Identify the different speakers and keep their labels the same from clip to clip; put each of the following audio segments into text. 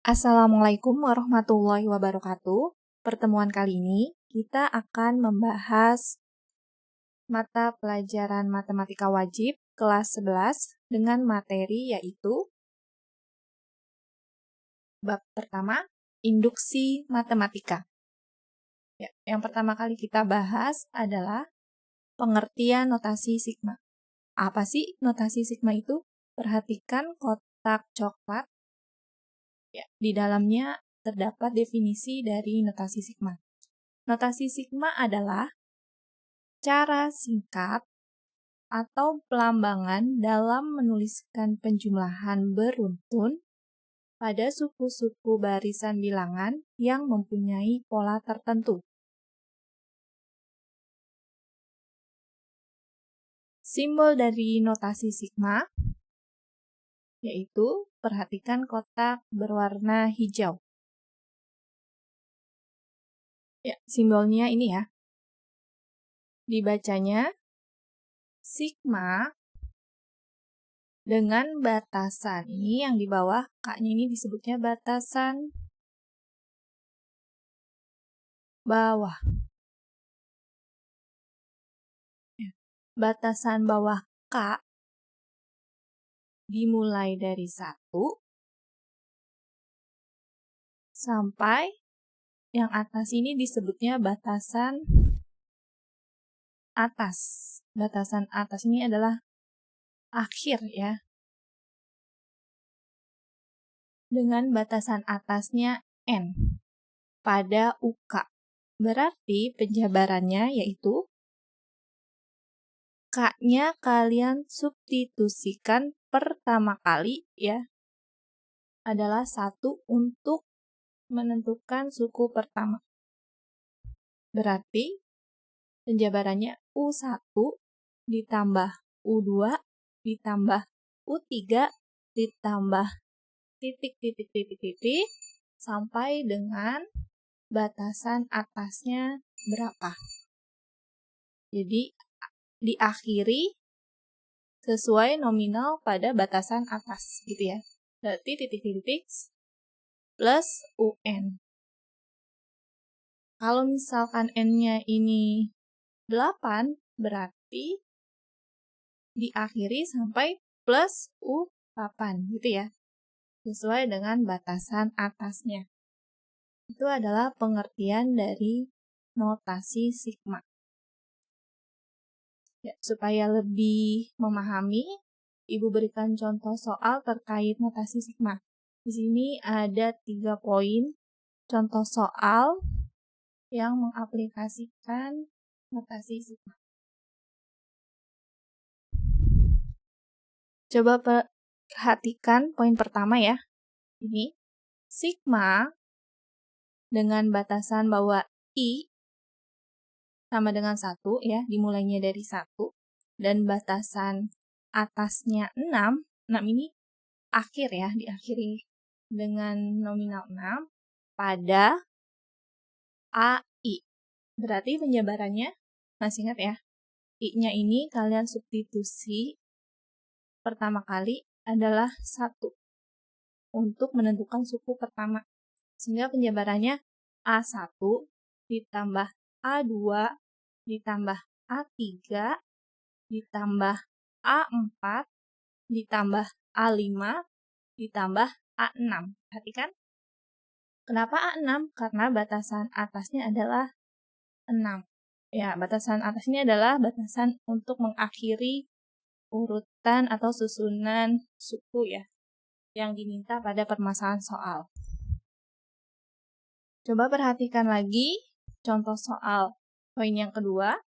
Speaker 1: Assalamualaikum warahmatullahi wabarakatuh. Pertemuan kali ini kita akan membahas mata pelajaran matematika wajib kelas 11 dengan materi yaitu bab pertama, induksi matematika. Yang pertama kali kita bahas adalah pengertian notasi sigma. Apa sih notasi sigma itu? Perhatikan kotak coklat. Di dalamnya terdapat definisi dari notasi sigma. Notasi sigma adalah cara singkat atau pelambangan dalam menuliskan penjumlahan beruntun pada suku-suku barisan bilangan yang mempunyai pola tertentu. Simbol dari notasi sigma yaitu perhatikan kotak berwarna hijau. Simbolnya ini ya. Dibacanya sigma dengan batasan. Ini yang di bawah K-nya ini disebutnya batasan bawah. Batasan bawah K dimulai dari 1 sampai yang atas ini disebutnya batasan atas. Batasan atas ini adalah akhir ya. Dengan batasan atasnya N pada UK. Berarti penjabarannya yaitu K-nya kalian substitusikan pertama kali ya adalah 1 untuk menentukan suku pertama. Berarti penjabarannya U1 ditambah U2 ditambah U3 ditambah titik sampai dengan batasan atasnya berapa. Jadi diakhiri sesuai nominal pada batasan atas gitu ya. Berarti titik plus UN. Kalau misalkan N-nya ini 8, berarti diakhiri sampai plus U8 gitu ya. Sesuai dengan batasan atasnya. Itu adalah pengertian dari notasi sigma. Supaya lebih memahami, Ibu berikan contoh soal terkait notasi sigma. Di sini ada 3 poin contoh soal yang mengaplikasikan notasi sigma. Coba perhatikan poin pertama ya. Ini sigma dengan batasan bawah I sama dengan 1 ya, dimulainya dari 1 dan batasan atasnya 6 ini akhir ya, diakhiri dengan nominal 6 pada AI. Berarti penjabarannya masih ingat ya, I-nya ini kalian substitusi pertama kali adalah 1 untuk menentukan suku pertama. Sehingga penjabarannya A1 ditambah A2 ditambah A3 ditambah A4 ditambah A5 ditambah A6. Perhatikan. Kenapa A6? Karena batasan atasnya adalah 6. Ya, batasan atasnya adalah batasan untuk mengakhiri urutan atau susunan suku ya yang diminta pada permasalahan soal. Coba perhatikan lagi contoh soal poin yang kedua.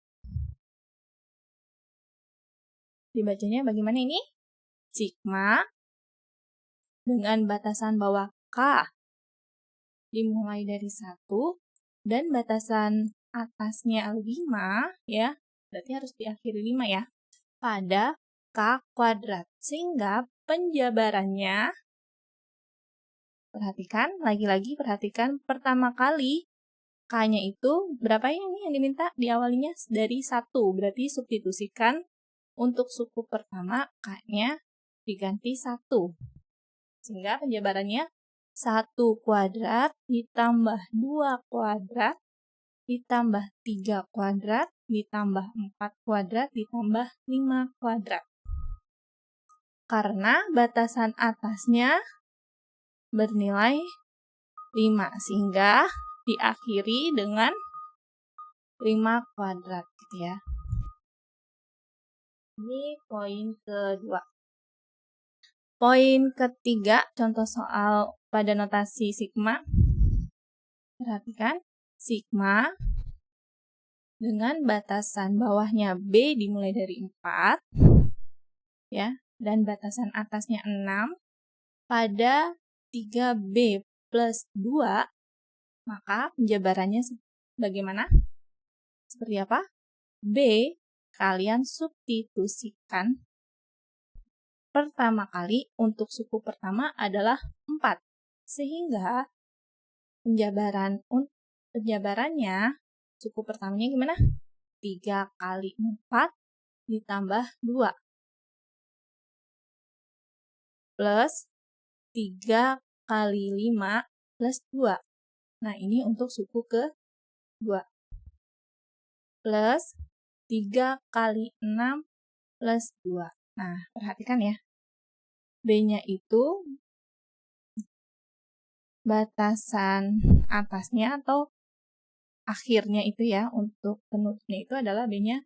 Speaker 1: Dibacanya bagaimana ini? Sigma dengan batasan bawah K dimulai dari 1 dan batasan atasnya 5 ya, berarti harus diakhiri 5 ya, pada K kuadrat. Sehingga penjabarannya, perhatikan, lagi-lagi perhatikan pertama kali K-nya itu berapa ya ini yang diminta? Diawalinya dari 1, berarti substitusikan untuk suku pertama K-nya diganti 1. Sehingga penjabarannya 1 kuadrat ditambah 2 kuadrat ditambah 3 kuadrat ditambah 4 kuadrat ditambah 5 kuadrat. Karena batasan atasnya bernilai 5, sehingga diakhiri dengan 5 kuadrat gitu ya. Ini poin kedua. Poin ketiga, contoh soal pada notasi sigma. Perhatikan, sigma dengan batasan bawahnya B dimulai dari 4 ya, dan batasan atasnya 6 pada 3B plus 2, maka penjabarannya bagaimana? Seperti apa? B kalian substitusikan pertama kali untuk suku pertama adalah 4. Sehingga penjabarannya suku pertamanya gimana? 3 kali 4 ditambah 2 plus 3 kali 5 plus 2. Nah, ini untuk suku ke-2. Plus 3 kali 6 plus 2. Nah, perhatikan ya. B-nya itu batasan atasnya atau akhirnya itu ya, untuk penutupnya itu adalah B-nya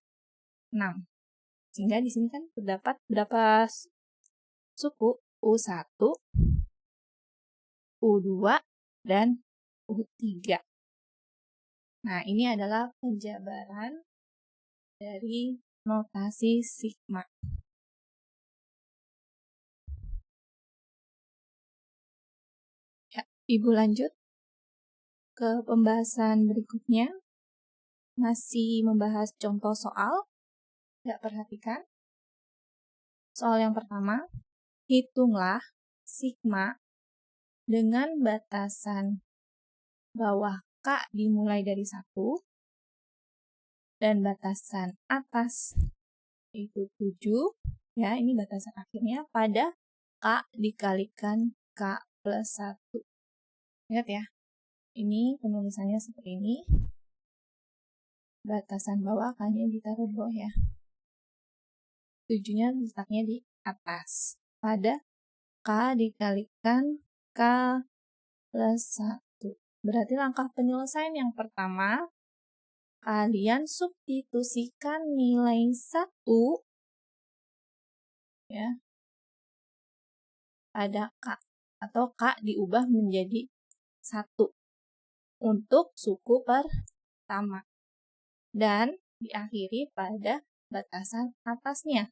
Speaker 1: 6. Sehingga di sini kan terdapat berapa suku? U1, U2, dan U3. Nah, ini adalah penjabaran dari notasi sigma. Ya, Ibu lanjut ke pembahasan berikutnya. Masih membahas contoh soal. Ya, perhatikan. Soal yang pertama, hitunglah sigma dengan batasan bawah K dimulai dari 1 dan batasan atas yaitu 7. Ya, ini batasan akhirnya pada K dikalikan K plus 1. Lihat ya, ini penulisannya seperti ini. Batasan bawah K-nya ditaruh di bawah ya. 7-nya letaknya di atas. Pada K dikalikan K plus 1. Berarti langkah penyelesaian yang pertama, kalian substitusikan nilai 1 ya pada K, atau K diubah menjadi 1 untuk suku pertama dan diakhiri pada batasan atasnya,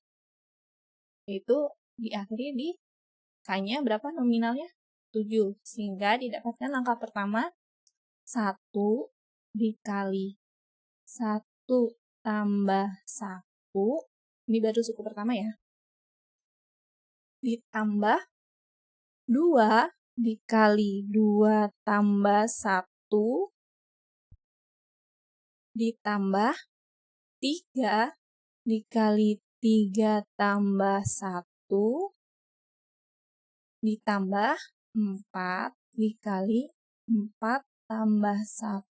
Speaker 1: yaitu diakhiri di K-nya berapa nominalnya? 7, sehingga didapatkan langkah pertama 1 dikali 1 tambah 1, ini baru suku pertama ya, ditambah 2 dikali 2 tambah 1 ditambah 3 dikali 3 tambah 1 ditambah 4 dikali 4 tambah 1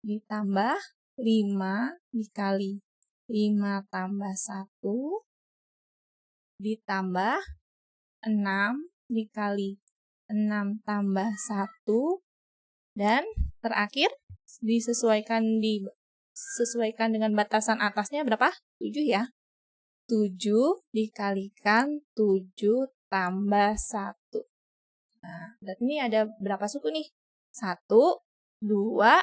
Speaker 1: ditambah 5 dikali 5 tambah 1 ditambah 6 dikali 6 tambah 1 dan terakhir disesuaikan dengan batasan atasnya berapa? 7 ya. 7 dikalikan 7 tambah 1. Nah, berarti ini ada berapa suku nih? 1, 2,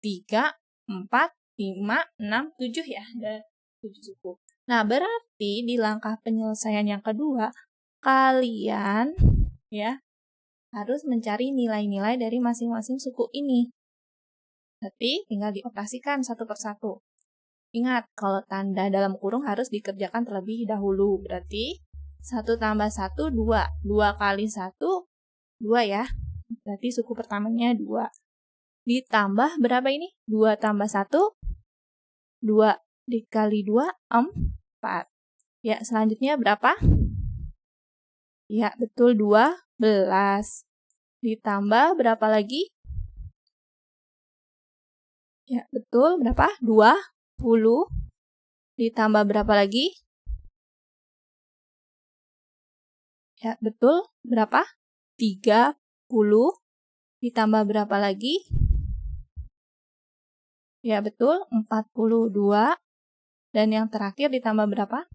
Speaker 1: 3, 4, 5, 6, 7 ya. Ada 7 suku. Nah, berarti di langkah penyelesaian yang kedua, kalian ya harus mencari nilai-nilai dari masing-masing suku ini. Tapi tinggal dioperasikan satu persatu. Ingat, kalau tanda dalam kurung harus dikerjakan terlebih dahulu. Berarti 1 tambah 1, 2. 2 kali 1, 2 ya. Berarti suku pertamanya 2. Ditambah berapa ini? 2 tambah 1, 2. Dikali 2, 4. Ya, selanjutnya berapa? Ya, betul 2 Ditambah berapa lagi? Ya, betul. Berapa? 20. Ditambah berapa lagi? Ya, betul. Berapa? 30. Ditambah berapa lagi? Ya, betul. 42. Dan yang terakhir ditambah berapa?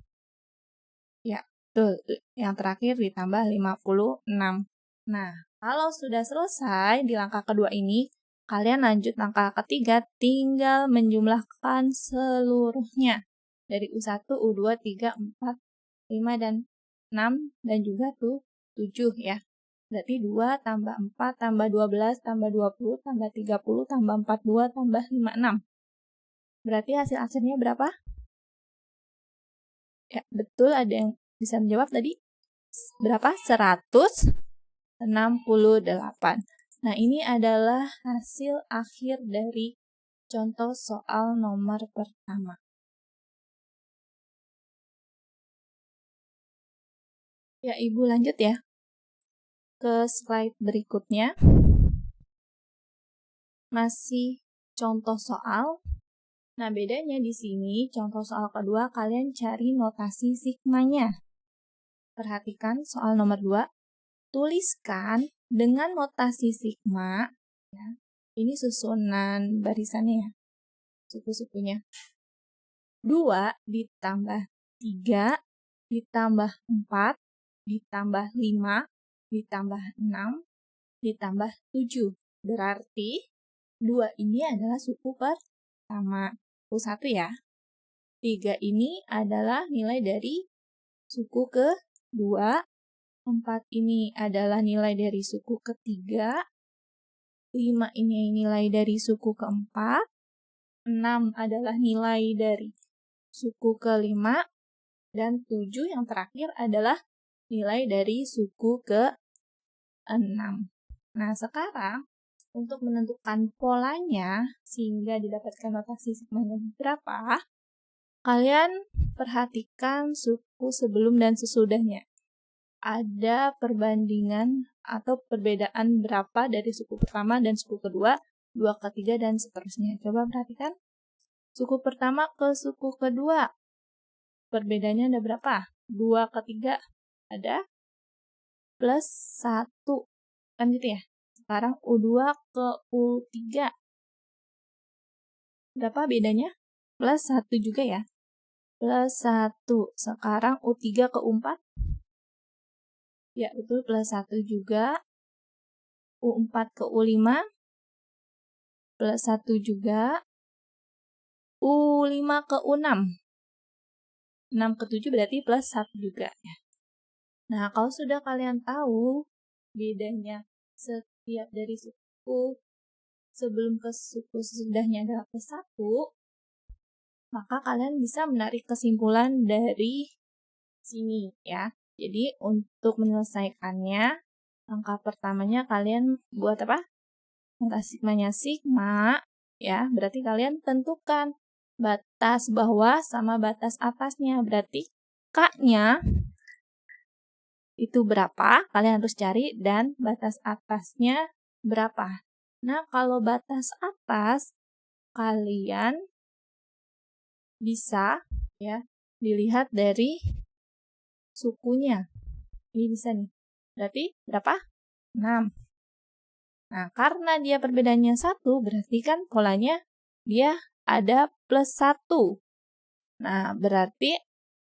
Speaker 1: Ya, betul. Yang terakhir ditambah 56. Nah, kalau sudah selesai di langkah kedua ini, kalian lanjut langkah ketiga, tinggal menjumlahkan seluruhnya. Dari U1, U2, 3, 4, 5, dan 6, dan juga 7 ya. Berarti 2 tambah 4 tambah 12 tambah 20 tambah 30 tambah 42 tambah 56. Berarti hasil akhirnya berapa? Ya, betul, ada yang bisa menjawab tadi. Berapa? 168. Nah, ini adalah hasil akhir dari contoh soal nomor pertama. Ya, Ibu lanjut ya ke slide berikutnya. Masih contoh soal. Nah, bedanya di sini, contoh soal kedua, kalian cari notasi sigmanya. Perhatikan soal nomor 2. Tuliskan dengan notasi sigma, ya. Ini susunan barisannya ya, suku-sukunya. 2 ditambah 3, ditambah 4, ditambah 5, ditambah 6, ditambah 7. Berarti 2 ini adalah suku pertama. U1 ya. 3 ini adalah nilai dari suku kedua. 4 ini adalah nilai dari suku ketiga. 5 ini nilai dari suku keempat. 6 adalah nilai dari suku kelima. Dan 7 yang terakhir adalah nilai dari suku ke-6. Nah, sekarang untuk menentukan polanya sehingga didapatkan notasi sigmanya berapa, kalian perhatikan suku sebelum dan sesudahnya. Ada perbandingan atau perbedaan berapa dari suku pertama dan suku kedua, 2 ketiga, dan seterusnya. Coba perhatikan. Suku pertama ke suku kedua. Perbedaannya ada berapa? 2 ketiga. Ada plus 1. Kan gitu ya? Sekarang U2 ke U3. Berapa bedanya? Plus 1 juga ya. Plus 1. Sekarang U3 ke U4. Ya, betul, plus 1 juga. U4 ke U5. Plus 1 juga. U5 ke U6. 6 ke 7 berarti plus 1 juga ya. Nah, kalau sudah kalian tahu bedanya setiap dari suku sebelum ke suku sesudahnya adalah plus 1, maka kalian bisa menarik kesimpulan dari sini ya. Jadi untuk menyelesaikannya, langkah pertamanya kalian buat apa? Notasi sigmanya sigma ya. Berarti kalian tentukan batas bawah sama batas atasnya. Berarti K-nya itu berapa? Kalian harus cari, dan batas atasnya berapa. Nah, kalau batas atas kalian bisa ya dilihat dari sukunya. Ini bisa nih. Berarti berapa? 6. Nah, karena dia perbedaannya 1, berarti kan polanya dia ada plus 1. Nah, berarti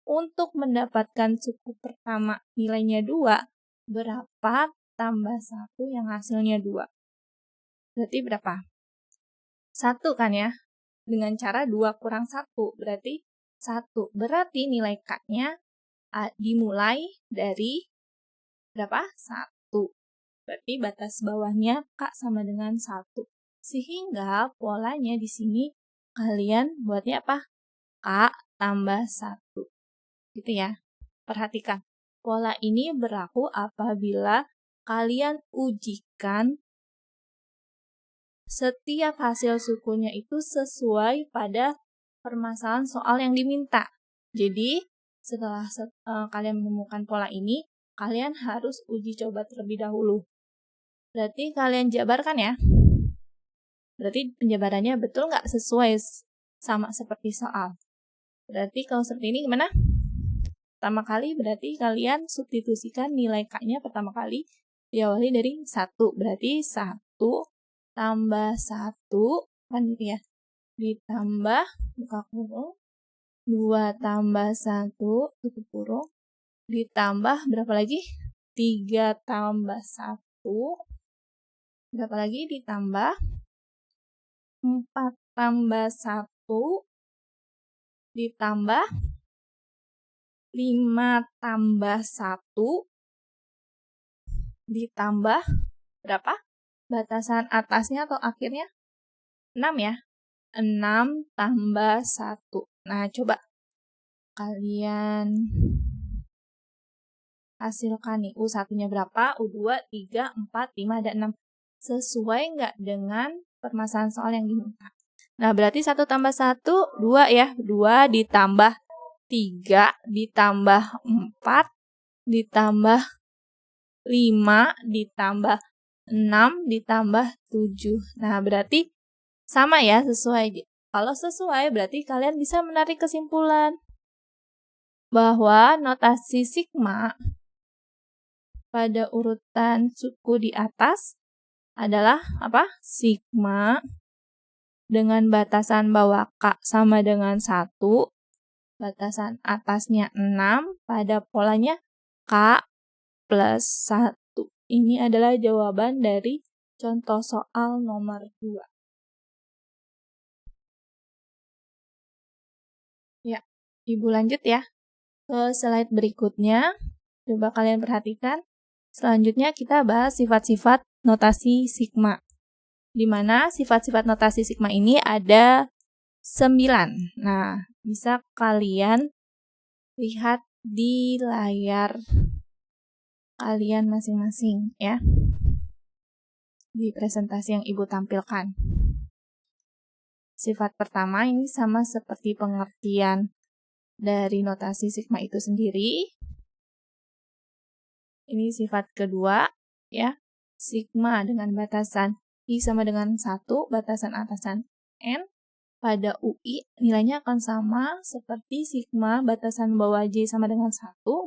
Speaker 1: untuk mendapatkan suku pertama nilainya 2, berapa tambah 1 yang hasilnya 2? Berarti berapa? 1 kan ya? Dengan cara 2 kurang 1, berarti 1. Berarti nilai K-nya dimulai dari berapa? 1. Berarti batas bawahnya K sama dengan 1. Sehingga polanya di sini kalian buatnya apa? K tambah 1. Gitu ya. Perhatikan. Pola ini berlaku apabila kalian ujikan setiap hasil sukunya itu sesuai pada permasalahan soal yang diminta. Jadi, setelah kalian menemukan pola ini, kalian harus uji coba terlebih dahulu. Berarti kalian jabarkan ya. Berarti penjabarannya betul nggak sesuai sama seperti soal. Berarti kalau seperti ini gimana? Pertama kali berarti kalian substitusikan nilai K-nya pertama kali diawali dari 1. Berarti 1 tambah 1, kan gitu ya. Ditambah, buka kurung, 2 tambah 1, tutup kurung. Ditambah berapa lagi? 3 tambah 1. Berapa lagi? Ditambah 4 tambah 1, ditambah 5 tambah 1, ditambah berapa? Batasan atasnya atau akhirnya? 6 ya? 6 tambah 1. Nah, coba kalian hasilkan nih. U1-nya berapa? U2, 3, 4, 5, dan 6. Sesuai nggak dengan permasalahan soal yang diminta? Nah, berarti 1 tambah 1, 2 ya. 2 ditambah 3, ditambah 4, ditambah 5, ditambah 6, ditambah 7. Nah, berarti sama ya, sesuai. Kalau sesuai, berarti kalian bisa menarik kesimpulan bahwa notasi sigma pada urutan suku di atas adalah apa? Sigma dengan batasan bawah K sama dengan 1, batasan atasnya 6, pada polanya K plus 1. Ini adalah jawaban dari contoh soal nomor 2. Ya, Ibu lanjut ya ke slide berikutnya. Coba kalian perhatikan. Selanjutnya kita bahas sifat-sifat notasi sigma. Di mana sifat-sifat notasi sigma ini ada 9. Nah, bisa kalian lihat di layar kalian masing-masing ya. Di presentasi yang Ibu tampilkan. Sifat pertama ini sama seperti pengertian dari notasi sigma itu sendiri. Ini sifat kedua ya. Sigma dengan batasan I sama dengan 1, batasan atasan N. Pada UI nilainya akan sama seperti sigma batasan bawah J sama dengan 1,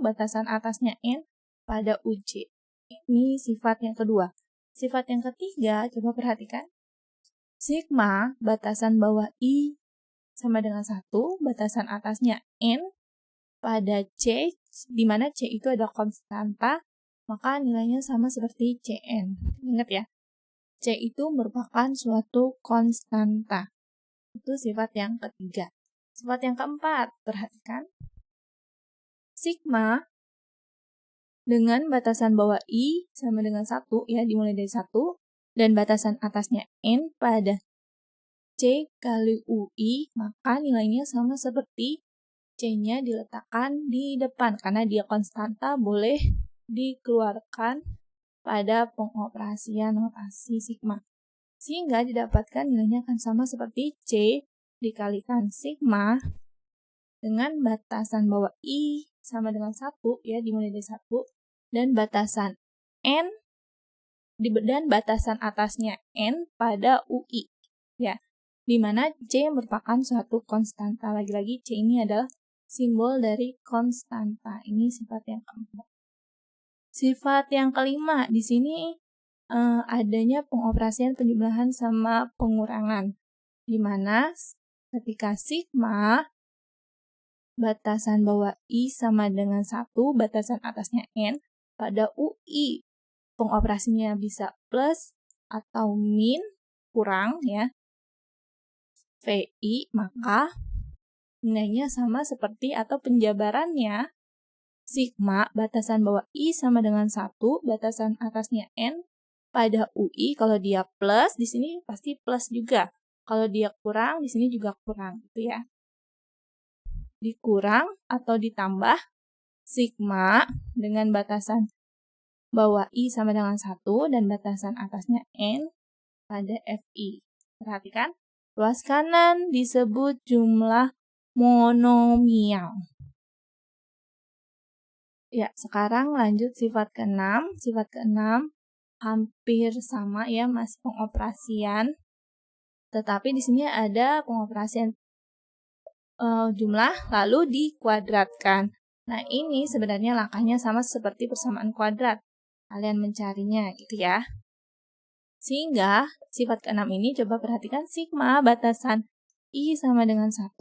Speaker 1: batasan atasnya N pada UJ. Ini sifat yang kedua. Sifat yang ketiga, coba perhatikan. Sigma batasan bawah I sama dengan 1, batasan atasnya N pada C, di mana C itu ada konstanta, maka nilainya sama seperti Cn. Ingat ya, C itu merupakan suatu konstanta. Itu sifat yang ketiga. Sifat yang keempat, perhatikan. Sigma dengan batasan bawah I sama dengan 1, ya, dimulai dari 1, dan batasan atasnya N pada C kali UI, maka nilainya sama seperti C-nya diletakkan di depan, karena dia konstanta boleh dikeluarkan pada pengoperasian notasi sigma. Sehingga didapatkan nilainya akan sama seperti C dikalikan sigma dengan batasan bawah I sama dengan 1, ya, dimulai dari 1, dan batasan N dan batasan atasnya N pada UI, ya, di mana C merupakan suatu konstanta. Lagi-lagi C ini adalah simbol dari konstanta. Ini sifat yang keempat. Sifat yang kelima, di sini adanya pengoperasian penjumlahan sama pengurangan, di mana ketika sigma batasan bawah I sama dengan 1, batasan atasnya N, pada UI pengoperasinya bisa plus atau min, kurang ya, VI, maka nilainya sama seperti atau penjabarannya sigma batasan bawah I sama dengan 1, batasan atasnya N pada UI. Kalau dia plus, di sini pasti plus juga. Kalau dia kurang, di sini juga kurang, gitu ya. Dikurang atau ditambah sigma dengan batasan bawah I sama dengan 1 dan batasan atasnya N pada FI. Perhatikan, luas kanan disebut jumlah monomial. Ya, sekarang lanjut sifat ke-6. Sifat ke-6 hampir sama ya, masih pengoperasian. Tetapi di sini ada pengoperasian jumlah lalu dikuadratkan. Nah, ini sebenarnya langkahnya sama seperti persamaan kuadrat. Kalian mencarinya gitu ya. Sehingga sifat ke-6 ini coba perhatikan sigma batasan I sama dengan 1,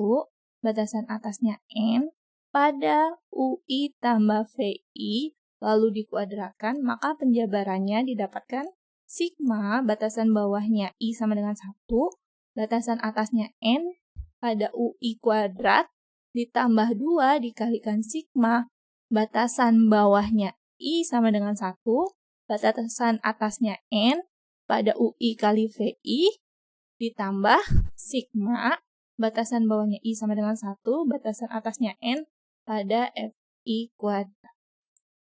Speaker 1: batasan atasnya N, pada UI tambah VI, lalu dikuadratkan, maka penjabarannya didapatkan sigma batasan bawahnya I sama dengan 1, batasan atasnya N, pada UI kuadrat, ditambah 2 dikalikan sigma batasan bawahnya I sama dengan 1, batasan atasnya N, pada UI kali VI, ditambah sigma, batasan bawahnya I sama dengan 1, batasan atasnya N, pada FI kuadrat.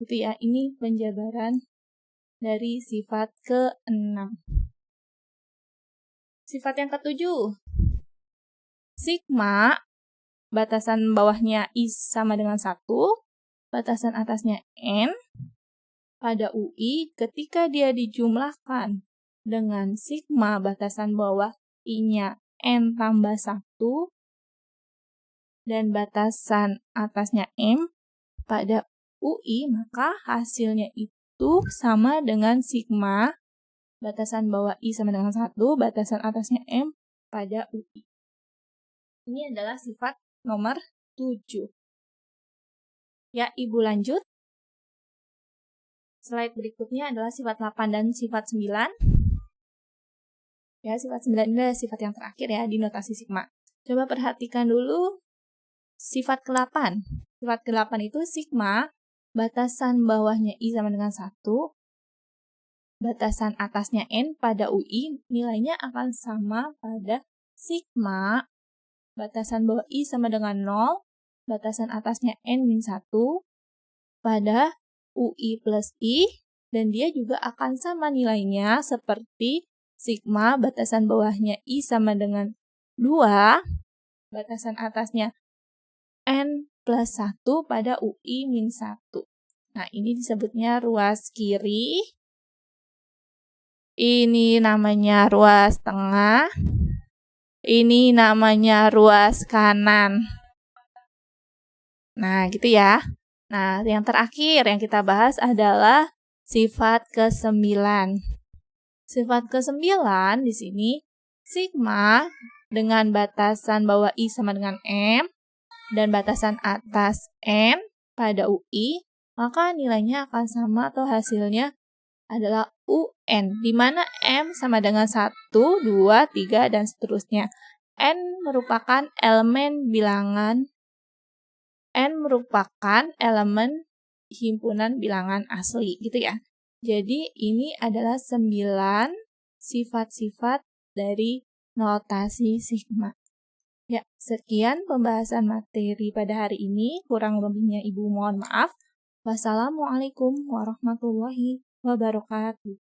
Speaker 1: Itu ya, ini penjabaran dari sifat ke-6. Sifat yang ke-7. Sigma, batasan bawahnya I sama dengan 1, batasan atasnya N, pada UI ketika dia dijumlahkan dengan sigma batasan bawah I-nya N tambah 1 dan batasan atasnya M pada UI, maka hasilnya itu sama dengan sigma batasan bawah I sama dengan 1, batasan atasnya M pada UI. Ini adalah sifat nomor 7. Ya, Ibu lanjut. Slide berikutnya adalah sifat 8 dan sifat 9. Ya, sifat 9 ini adalah sifat yang terakhir ya di notasi sigma. Coba perhatikan dulu sifat ke-8. Sifat ke-8 itu sigma, batasan bawahnya I sama dengan 1, batasan atasnya N pada UI, nilainya akan sama pada sigma, batasan bawah I sama dengan 0, batasan atasnya N-1 pada UI plus I, dan dia juga akan sama nilainya seperti sigma batasan bawahnya I sama dengan 2, batasan atasnya N plus 1 pada UI min 1. Nah, ini disebutnya ruas kiri. Ini namanya ruas tengah. Ini namanya ruas kanan. Nah, gitu ya. Nah, yang terakhir yang kita bahas adalah sifat ke-9. Sifat ke-9 di sini sigma dengan batasan bawah I sama dengan M dan batasan atas N pada UI, maka nilainya akan sama atau hasilnya adalah UN, di mana M sama dengan 1, 2, 3, dan seterusnya. N merupakan elemen bilangan, N merupakan elemen himpunan bilangan asli, gitu ya. Jadi, ini adalah 9 sifat-sifat dari notasi sigma. Ya, sekian pembahasan materi pada hari ini. Kurang lebihnya Ibu mohon maaf. Wassalamualaikum warahmatullahi wabarakatuh.